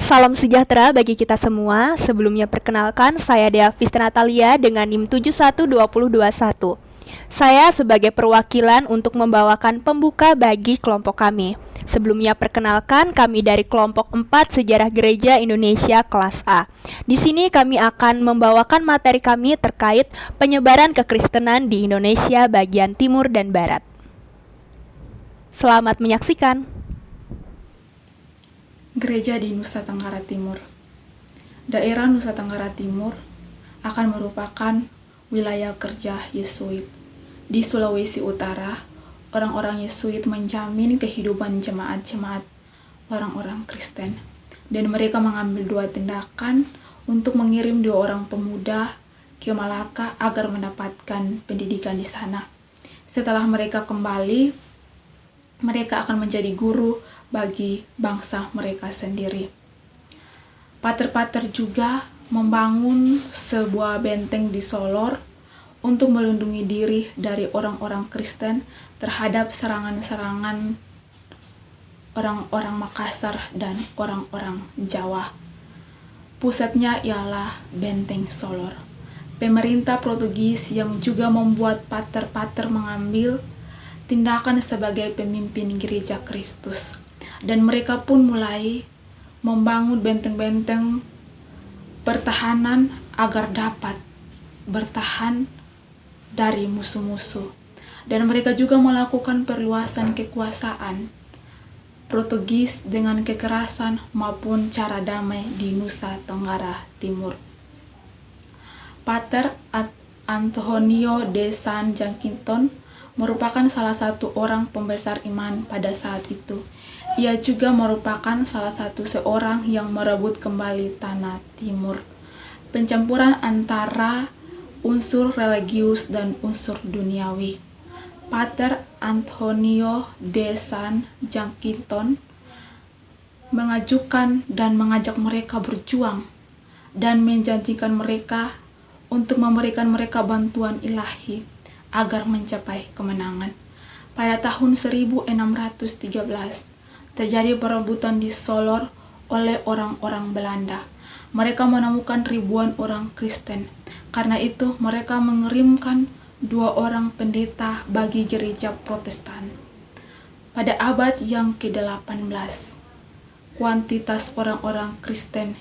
Salam sejahtera bagi kita semua. Sebelumnya perkenalkan, saya Dea Vista Natalia dengan NIM 712021. Saya sebagai perwakilan untuk membawakan pembuka bagi kelompok kami. Sebelumnya perkenalkan, kami dari kelompok 4 Sejarah Gereja Indonesia kelas A. Di sini kami akan membawakan materi kami terkait penyebaran kekristenan di Indonesia bagian timur dan barat. Selamat menyaksikan. Gereja di Nusa Tenggara Timur. Daerah Nusa Tenggara Timur akan merupakan wilayah kerja Yesuit. Di Sulawesi Utara, orang-orang Yesuit menjamin kehidupan jemaat-jemaat orang-orang Kristen. Dan mereka mengambil 2 tindakan untuk mengirim 2 orang pemuda ke Malaka agar mendapatkan pendidikan di sana. Setelah mereka kembali, mereka akan menjadi guru bagi bangsa mereka sendiri. Pater-pater juga membangun sebuah benteng di Solor untuk melindungi diri dari orang-orang Kristen terhadap serangan-serangan orang-orang Makassar dan orang-orang Jawa. Pusatnya ialah Benteng Solor. Pemerintah Portugis yang juga membuat pater-pater mengambil tindakan sebagai pemimpin gereja Kristus. Dan mereka pun mulai membangun benteng-benteng pertahanan agar dapat bertahan dari musuh-musuh. Dan mereka juga melakukan perluasan kekuasaan Portugis dengan kekerasan maupun cara damai di Nusa Tenggara Timur. Pater Antonio de San Jacinton merupakan salah satu orang pembesar iman pada saat itu. Ia juga merupakan salah satu seorang yang merebut kembali tanah timur. Pencampuran antara unsur religius dan unsur duniawi. Pater Antonio de San Jacinton mengajukan dan mengajak mereka berjuang dan menjanjikan mereka untuk memberikan mereka bantuan ilahi agar mencapai kemenangan. Pada tahun 1613, terjadi perebutan di Solor oleh orang-orang Belanda. Mereka menemukan ribuan orang Kristen. Karena itu, mereka mengirimkan 2 orang pendeta bagi gereja Protestan. Pada abad yang ke-18, kuantitas orang-orang Kristen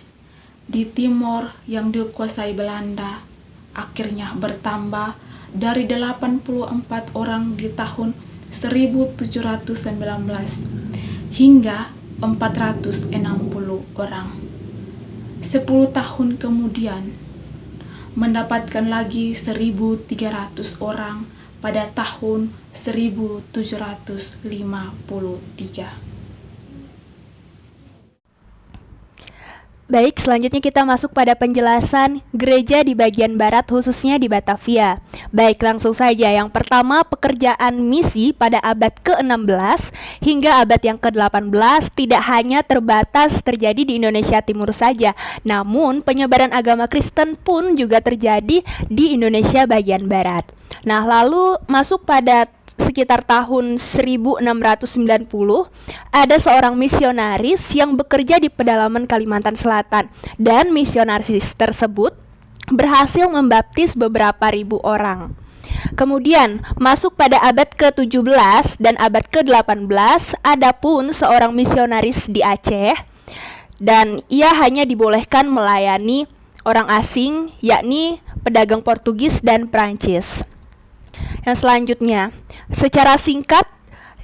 di Timor yang dikuasai Belanda akhirnya bertambah dari 84 orang di tahun 1719 hingga 460 orang. 10 tahun kemudian, mendapatkan lagi 1.300 orang pada tahun 1753. Baik, selanjutnya kita masuk pada penjelasan gereja di bagian barat khususnya di Batavia. Baik, langsung saja. Yang pertama, pekerjaan misi pada abad ke-16 hingga abad yang ke-18 tidak hanya terbatas terjadi di Indonesia Timur saja, namun penyebaran agama Kristen pun juga terjadi di Indonesia bagian barat. Nah, lalu masuk pada sekitar tahun 1690, ada seorang misionaris yang bekerja di pedalaman Kalimantan Selatan, dan misionaris tersebut berhasil membaptis beberapa ribu orang. Kemudian masuk pada abad ke-17 dan abad ke-18, ada pun seorang misionaris di Aceh, dan ia hanya dibolehkan melayani orang asing, yakni pedagang Portugis dan Prancis. Yang selanjutnya, secara singkat,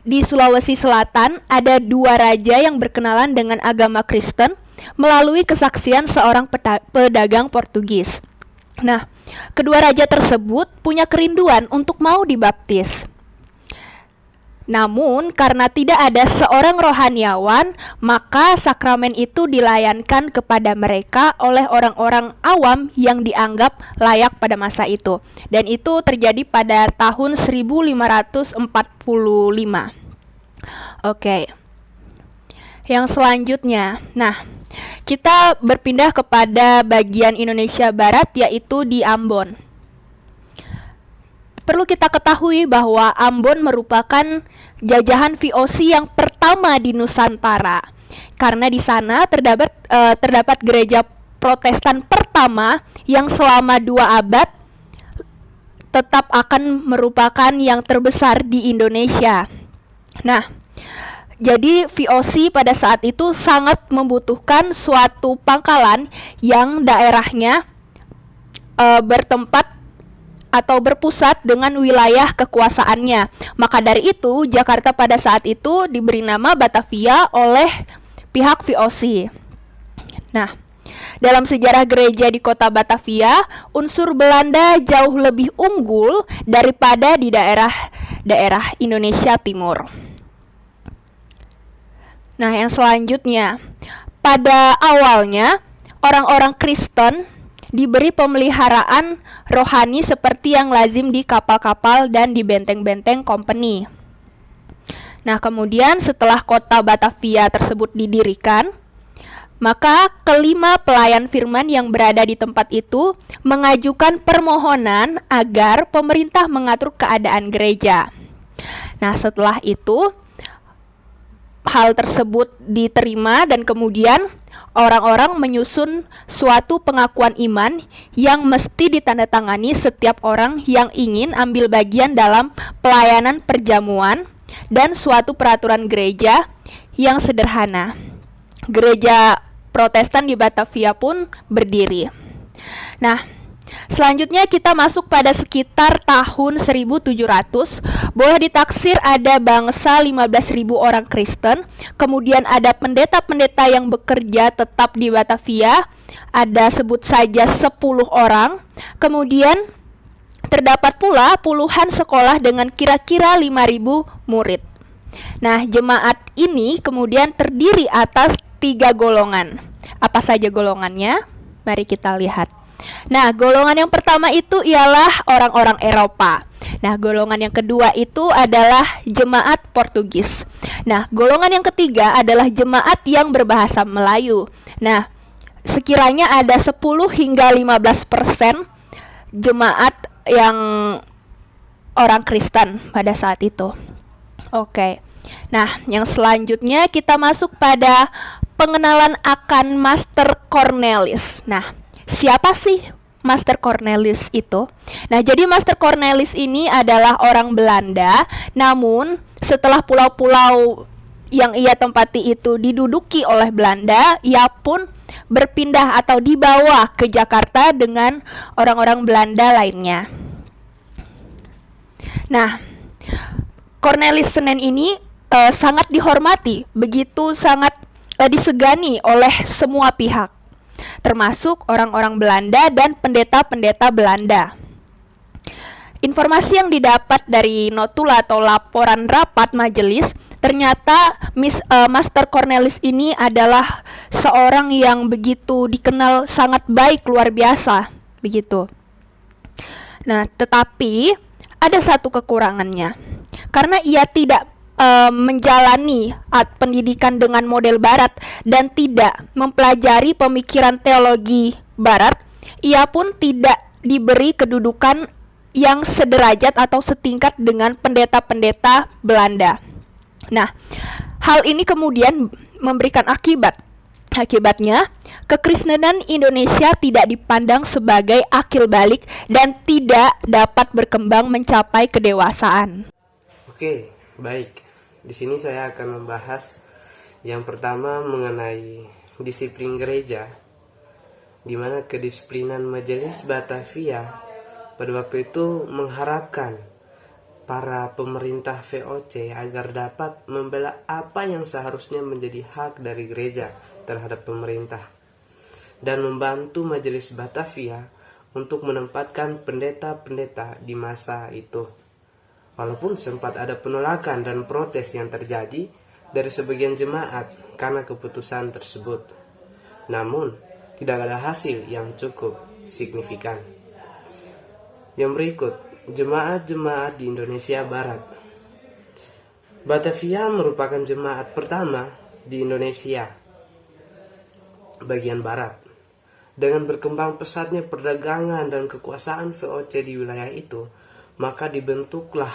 di Sulawesi Selatan ada 2 raja yang berkenalan dengan agama Kristen melalui kesaksian seorang pedagang Portugis. Nah, kedua raja tersebut punya kerinduan untuk mau dibaptis. Namun, karena tidak ada seorang rohaniawan, maka sakramen itu dilayankan kepada mereka oleh orang-orang awam yang dianggap layak pada masa itu. Dan itu terjadi pada tahun 1545. Oke. Yang selanjutnya, nah, kita berpindah kepada bagian Indonesia Barat, yaitu di Ambon. Perlu kita ketahui bahwa Ambon merupakan jajahan VOC yang pertama di Nusantara. karena di sana terdapat gereja Protestan pertama yang selama 2 abad tetap akan merupakan yang terbesar di Indonesia. Nah, jadi VOC pada saat itu sangat membutuhkan suatu pangkalan yang daerahnya bertempat atau berpusat dengan wilayah kekuasaannya. Maka dari itu, Jakarta pada saat itu diberi nama Batavia oleh pihak VOC. Nah, dalam sejarah gereja di kota Batavia, unsur Belanda jauh lebih unggul daripada di daerah Indonesia Timur. Nah, yang selanjutnya, pada awalnya orang-orang Kristen diberi pemeliharaan rohani seperti yang lazim di kapal-kapal dan di benteng-benteng company. Nah, kemudian setelah kota Batavia tersebut didirikan, maka kelima pelayan firman yang berada di tempat itu mengajukan permohonan agar pemerintah mengatur keadaan gereja. Nah, setelah itu hal tersebut diterima dan kemudian orang-orang menyusun suatu pengakuan iman yang mesti ditandatangani setiap orang yang ingin ambil bagian dalam pelayanan perjamuan dan suatu peraturan gereja yang sederhana. Gereja Protestan di Batavia pun berdiri. Nah, selanjutnya kita masuk pada sekitar tahun 1700. Boleh ditaksir ada bangsa 15.000 orang Kristen. Kemudian ada pendeta-pendeta yang bekerja tetap di Batavia. Ada sebut saja 10 orang. Kemudian terdapat pula puluhan sekolah dengan kira-kira 5.000 murid. Nah, jemaat ini kemudian terdiri atas 3 golongan. Apa saja golongannya? Mari kita lihat. Nah, golongan yang pertama itu ialah orang-orang Eropa. Nah, golongan yang kedua itu adalah jemaat Portugis. Nah, golongan yang ketiga adalah jemaat yang berbahasa Melayu. Nah, sekiranya ada 10 hingga 15% jemaat yang orang Kristen pada saat itu. Oke. Nah, yang selanjutnya kita masuk pada pengenalan akan Master Cornelis. Nah, siapa sih Master Cornelis itu? Nah, jadi Master Cornelis ini adalah orang Belanda, namun setelah pulau-pulau yang ia tempati itu diduduki oleh Belanda, ia pun berpindah atau dibawa ke Jakarta dengan orang-orang Belanda lainnya. Nah, Cornelis Senen ini sangat dihormati, begitu sangat disegani oleh semua pihak, termasuk orang-orang Belanda dan pendeta-pendeta Belanda. Informasi yang didapat dari notula atau laporan rapat majelis, ternyata Master Cornelis ini adalah seorang yang begitu dikenal sangat baik, luar biasa, begitu. Nah, tetapi ada satu kekurangannya, karena ia tidak menjalani pendidikan dengan model barat dan tidak mempelajari pemikiran teologi barat, ia pun tidak diberi kedudukan yang sederajat atau setingkat dengan pendeta-pendeta Belanda. Nah, hal ini kemudian memberikan akibatnya kekristenan Indonesia tidak dipandang sebagai akil balik dan tidak dapat berkembang mencapai kedewasaan. Oke, baik. Di sini saya akan membahas yang pertama mengenai disiplin gereja, di mana kedisiplinan Majelis Batavia pada waktu itu mengharapkan para pemerintah VOC agar dapat membela apa yang seharusnya menjadi hak dari gereja terhadap pemerintah dan membantu Majelis Batavia untuk menempatkan pendeta-pendeta di masa itu. Walaupun sempat ada penolakan dan protes yang terjadi dari sebagian jemaat karena keputusan tersebut, namun tidak ada hasil yang cukup signifikan. Yang berikut, jemaat-jemaat di Indonesia Barat. Batavia merupakan jemaat pertama di Indonesia bagian barat. Dengan berkembang pesatnya perdagangan dan kekuasaan VOC di wilayah itu, maka dibentuklah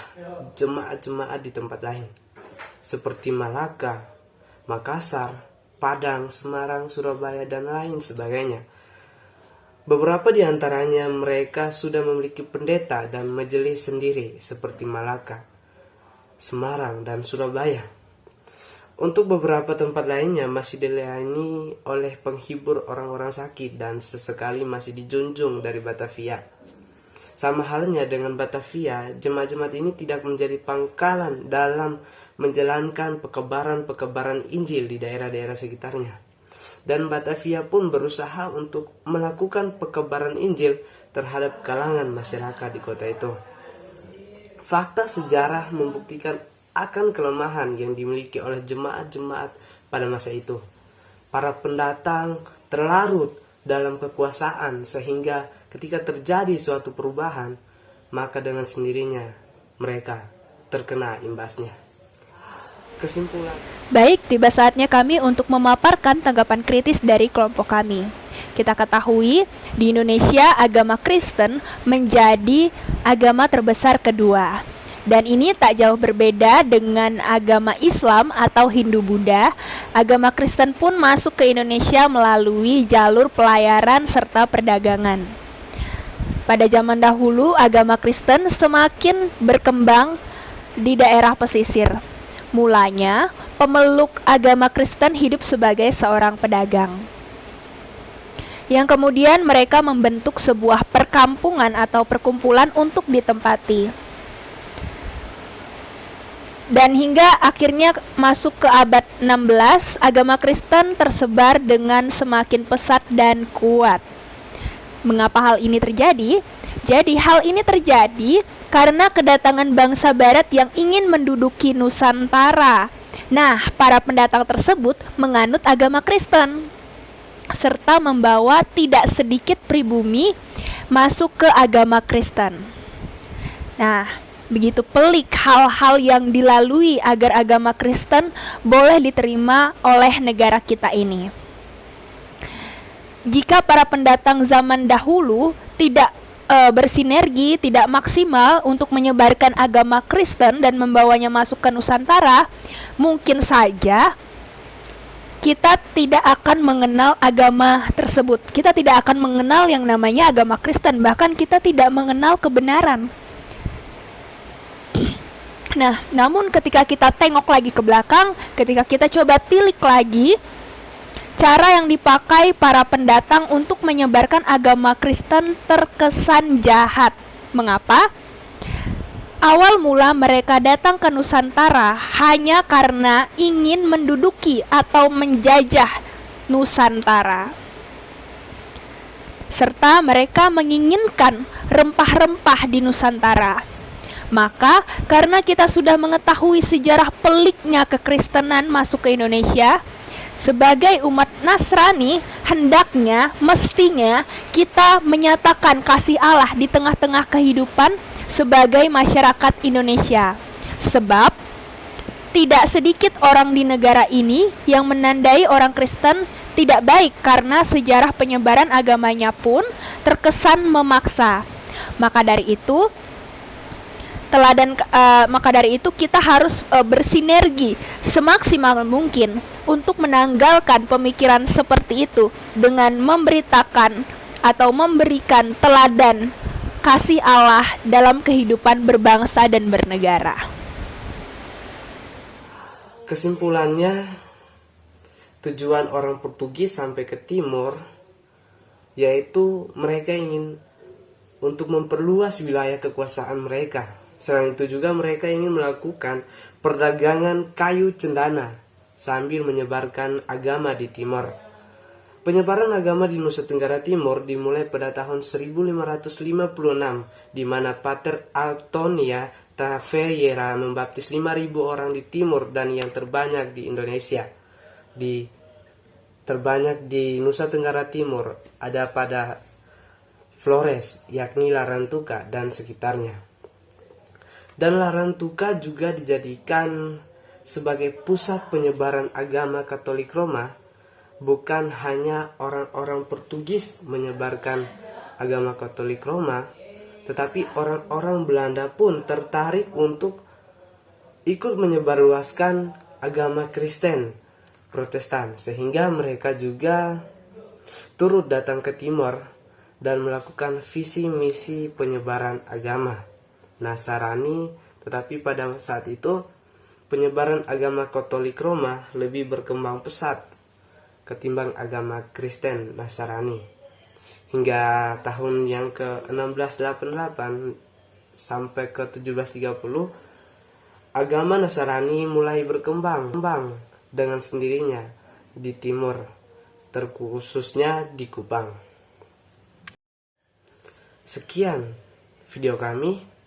jemaat-jemaat di tempat lain, seperti Malaka, Makassar, Padang, Semarang, Surabaya, dan lain sebagainya. Beberapa di antaranya mereka sudah memiliki pendeta dan majelis sendiri seperti Malaka, Semarang, dan Surabaya. Untuk beberapa tempat lainnya masih dilayani oleh penghibur orang-orang sakit dan sesekali masih dijunjung dari Batavia. Sama halnya dengan Batavia, jemaat-jemaat ini tidak menjadi pangkalan dalam menjalankan pekebaran-pekebaran Injil di daerah-daerah sekitarnya. Dan Batavia pun berusaha untuk melakukan pekebaran Injil terhadap kalangan masyarakat di kota itu. Fakta sejarah membuktikan akan kelemahan yang dimiliki oleh jemaat-jemaat pada masa itu. Para pendatang terlarut dalam kekuasaan sehingga ketika terjadi suatu perubahan, maka dengan sendirinya mereka terkena imbasnya. Kesimpulan. Baik, tiba saatnya kami untuk memaparkan tanggapan kritis dari kelompok kami. Kita ketahui, di Indonesia agama Kristen menjadi agama terbesar kedua. Dan ini tak jauh berbeda dengan agama Islam atau Hindu-Buddha. Agama Kristen pun masuk ke Indonesia melalui jalur pelayaran serta perdagangan. Pada zaman dahulu, agama Kristen semakin berkembang di daerah pesisir. Mulanya, pemeluk agama Kristen hidup sebagai seorang pedagang, yang kemudian mereka membentuk sebuah perkampungan atau perkumpulan untuk ditempati. Dan hingga akhirnya masuk ke abad 16, agama Kristen tersebar dengan semakin pesat dan kuat. Mengapa hal ini terjadi? Jadi hal ini terjadi karena kedatangan bangsa barat yang ingin menduduki Nusantara. Nah, para pendatang tersebut menganut agama Kristen serta membawa tidak sedikit pribumi masuk ke agama Kristen. Nah, begitu pelik hal-hal yang dilalui agar agama Kristen boleh diterima oleh negara kita ini. Jika para pendatang zaman dahulu tidak bersinergi, tidak maksimal untuk menyebarkan agama Kristen dan membawanya masuk ke Nusantara, mungkin saja kita tidak akan mengenal agama tersebut. Kita tidak akan mengenal yang namanya agama Kristen, bahkan kita tidak mengenal kebenaran. Nah, namun ketika kita tengok lagi ke belakang, ketika kita coba tilik lagi cara yang dipakai para pendatang untuk menyebarkan agama Kristen terkesan jahat. Mengapa? Awal mula mereka datang ke Nusantara hanya karena ingin menduduki atau menjajah Nusantara. Serta mereka menginginkan rempah-rempah di Nusantara. Maka karena kita sudah mengetahui sejarah peliknya kekristenan masuk ke Indonesia, sebagai umat Nasrani, hendaknya, mestinya kita menyatakan kasih Allah di tengah-tengah kehidupan sebagai masyarakat Indonesia. Sebab tidak sedikit orang di negara ini yang menandai orang Kristen tidak baik karena sejarah penyebaran agamanya pun terkesan memaksa. Maka dari itu kita harus bersinergi semaksimal mungkin untuk menanggalkan pemikiran seperti itu dengan memberitakan atau memberikan teladan kasih Allah dalam kehidupan berbangsa dan bernegara. Kesimpulannya, tujuan orang Portugis sampai ke timur yaitu mereka ingin untuk memperluas wilayah kekuasaan mereka. Selain itu juga mereka ingin melakukan perdagangan kayu cendana sambil menyebarkan agama di timur. Penyebaran agama di Nusa Tenggara Timur dimulai pada tahun 1556 di mana Pater Antonia Taveira membaptis 5.000 orang di timur dan yang terbanyak di Indonesia. Terbanyak di Nusa Tenggara Timur ada pada Flores, yakni Larantuka dan sekitarnya. Dan Larantuka juga dijadikan sebagai pusat penyebaran agama Katolik Roma. Bukan hanya orang-orang Portugis menyebarkan agama Katolik Roma, tetapi orang-orang Belanda pun tertarik untuk ikut menyebarluaskan agama Kristen. Protestan, sehingga mereka juga turut datang ke timur dan melakukan visi misi penyebaran agama Nasrani. Tetapi pada saat itu penyebaran agama Katolik Roma lebih berkembang pesat ketimbang agama Kristen Nasrani. Hingga tahun yang ke-1688 sampai ke 1730, agama Nasrani mulai berkembang dengan sendirinya di timur, terkhususnya di Kupang. Sekian video kami.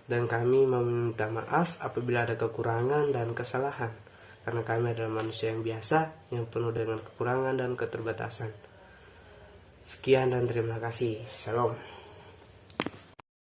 Dan kami meminta maaf apabila ada kekurangan dan kesalahan, karena kami adalah manusia yang biasa, yang penuh dengan kekurangan dan keterbatasan. Sekian dan terima kasih. Shalom.